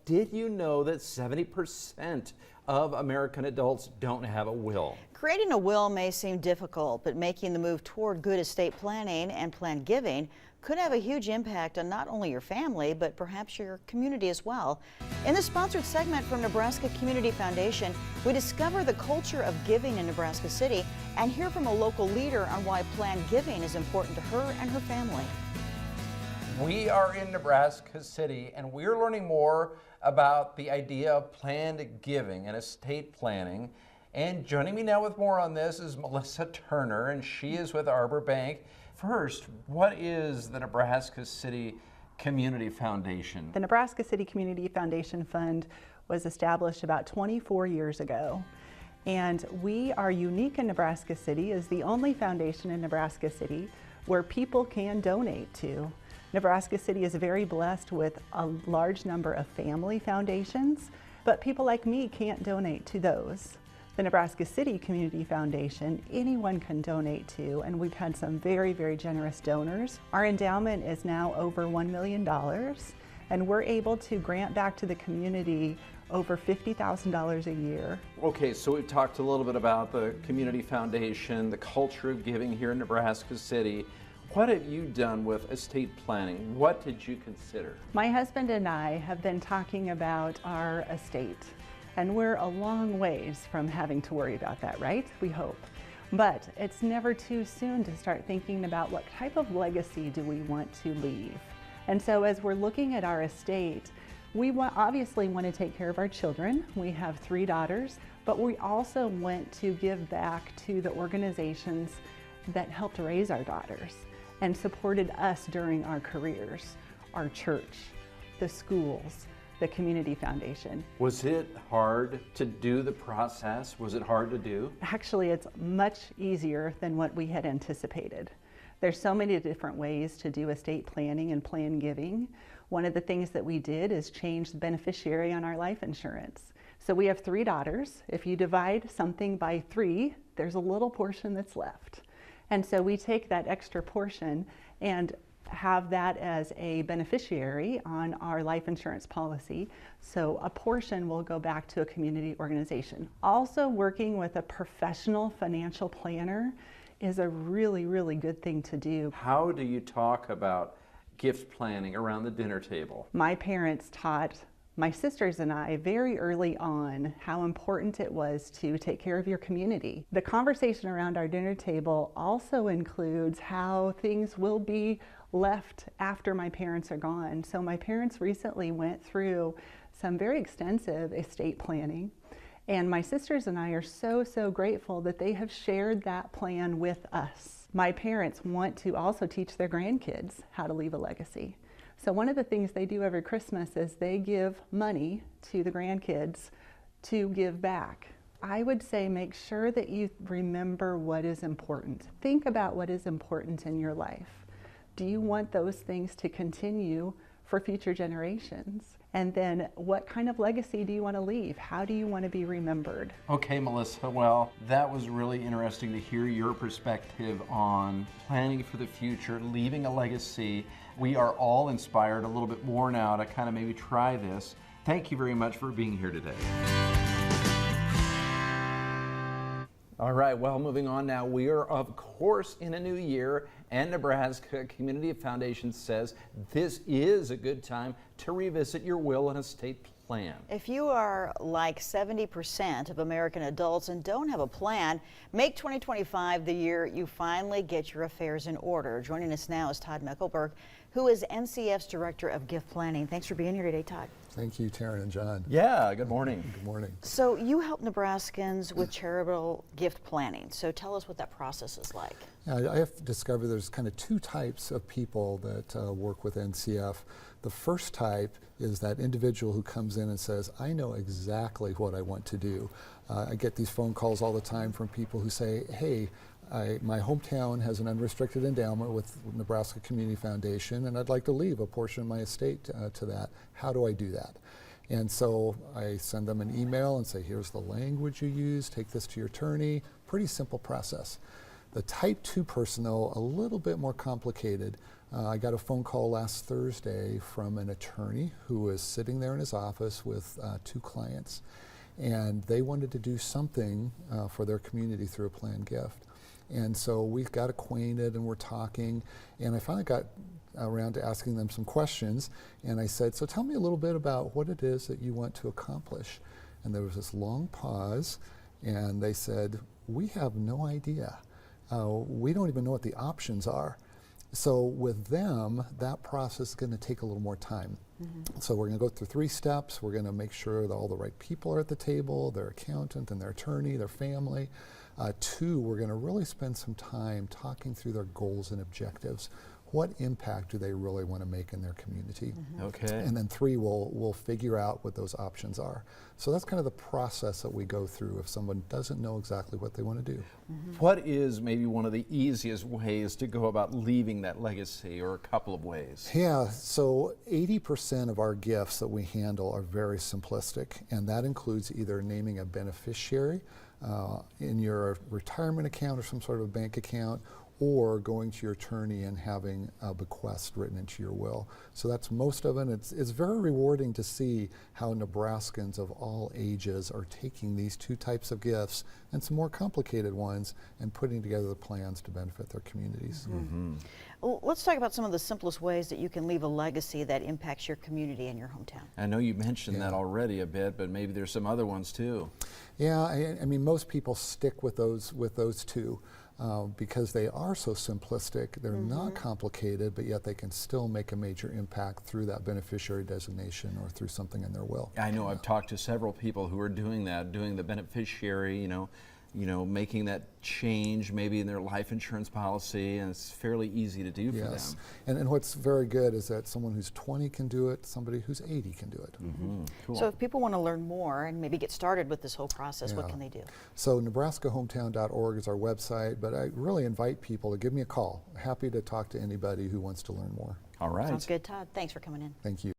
did you know that 70% of American adults don't have a will? Creating a will may seem difficult, but making the move toward good estate planning and planned giving could have a huge impact on not only your family, but perhaps your community as well. In the sponsored segment from Nebraska Community Foundation, we discover the culture of giving in Nebraska City and hear from a local leader on why planned giving is important to her and her family. We are in Nebraska City, and we're learning more about the idea of planned giving and estate planning. And joining me now with more on this is Melissa Turner, and she is with Arbor Bank. First, what is the Nebraska City Community Foundation? The Nebraska City Community Foundation Fund was established about 24 years ago. And we are unique in Nebraska City as the only foundation in Nebraska City where people can donate to. Nebraska City is very blessed with a large number of family foundations, but people like me can't donate to those. The Nebraska City Community Foundation, anyone can donate to, and we've had some very, very generous donors. Our endowment is now over $1 million, and we're able to grant back to the community over $50,000 a year. Okay, so we've talked a little bit about the Community Foundation, the culture of giving here in Nebraska City. What have you done with estate planning? What did you consider? My husband and I have been talking about our estate, and we're a long ways from having to worry about that, right? We hope. But it's never too soon to start thinking about what type of legacy do we want to leave. And so as we're looking at our estate, we obviously want to take care of our children. We have 3 daughters, but we also want to give back to the organizations that helped raise our daughters and supported us during our careers, our church, the schools, the Community Foundation. Was it hard to do the process? Was it hard to do? Actually, it's much easier than what we had anticipated. There's so many different ways to do estate planning and plan giving. One of the things that we did is change the beneficiary on our life insurance. So we have 3 daughters. If you divide something by 3, there's a little portion that's left. And so we take that extra portion and have that as a beneficiary on our life insurance policy. So a portion will go back to a community organization. Also, working with a professional financial planner is a really, really good thing to do. How do you talk about gift planning around the dinner table? My parents taught my sisters and I very early on how important it was to take care of your community. The conversation around our dinner table also includes how things will be left after my parents are gone. So my parents recently went through some very extensive estate planning, and my sisters and I are so grateful that they have shared that plan with us. My parents want to also teach their grandkids how to leave a legacy. So one of the things they do every Christmas is they give money to the grandkids to give back. I would say make sure that you remember what is important. Think about what is important in your life. Do you want those things to continue for future generations? And then what kind of legacy do you want to leave? How do you want to be remembered? Okay, Melissa, well, that was really interesting to hear your perspective on planning for the future, leaving a legacy. We are all inspired a little bit more now to kind of maybe try this. Thank you very much for being here today. All right, well, moving on now. We are, of course, in a new year, and Nebraska Community Foundation says this is a good time to revisit your will and estate plan. If you are like 70% of American adults and don't have a plan, make 2025 the year you finally get your affairs in order. Joining us now is Todd Meckelberg, who is NCF's Director of Gift Planning. Thanks for being here today, Todd. Thank you, Taryn and John. Yeah, good morning. Good morning. So you help Nebraskans with charitable gift planning. So tell us what that process is like. Yeah, I have discovered there's kind of 2 types of people that work with NCF. The first type is that individual who comes in and says, I know exactly what I want to do. I get these phone calls all the time from people who say, hey, my hometown has an unrestricted endowment with Nebraska Community Foundation, and I'd like to leave a portion of my estate to that. How do I do that? And so I send them an email and say, here's the language you use, take this to your attorney. Pretty simple process. The type 2 person, though, a little bit more complicated. I got a phone call last Thursday from an attorney who was sitting there in his office with 2 clients, and they wanted to do something for their community through a planned gift. And so we got acquainted and we're talking, and I finally got around to asking them some questions, and I said, so tell me a little bit about what it is that you want to accomplish. And there was this long pause, and they said, we have no idea. We don't even know what the options are. So with them, that process is going to take a little more time. So we're going to go through 3 steps. We're going to make sure that all the right people are at the table, their accountant and their attorney, their family. 2, we're going to really spend some time talking through their goals and objectives. What impact do they really want to make in their community? Okay. And then 3, we'll figure out what those options are. So that's kind of the process that we go through if someone doesn't know exactly what they want to do. What is maybe one of the easiest ways to go about leaving that legacy, or a couple of ways? Yeah, so 80% of our gifts that we handle are very simplistic, and that includes either naming a beneficiary in your retirement account or some sort of bank account, or going to your attorney and having a bequest written into your will. So that's most of it. It's very rewarding to see how Nebraskans of all ages are taking these 2 types of gifts and some more complicated ones and putting together the plans to benefit their communities. Well, let's talk about some of the simplest ways that you can leave a legacy that impacts your community and your hometown. I know you mentioned that already a bit, but maybe there's some other ones too. Yeah, I mean, most people stick with those 2. Because they are so simplistic, they're not complicated, but yet they can still make a major impact through that beneficiary designation or through something in their will. I know I've talked to several people who are doing that, doing the beneficiary, making that change maybe in their life insurance policy, and it's fairly easy to do for them. And what's very good is that someone who's 20 can do it, somebody who's 80 can do it. Cool. So if people want to learn more and maybe get started with this whole process, what can they do? So NebraskaHometown.org is our website, but I really invite people to give me a call. Happy to talk to anybody who wants to learn more. All right. Sounds good, Todd. Thanks for coming in. Thank you.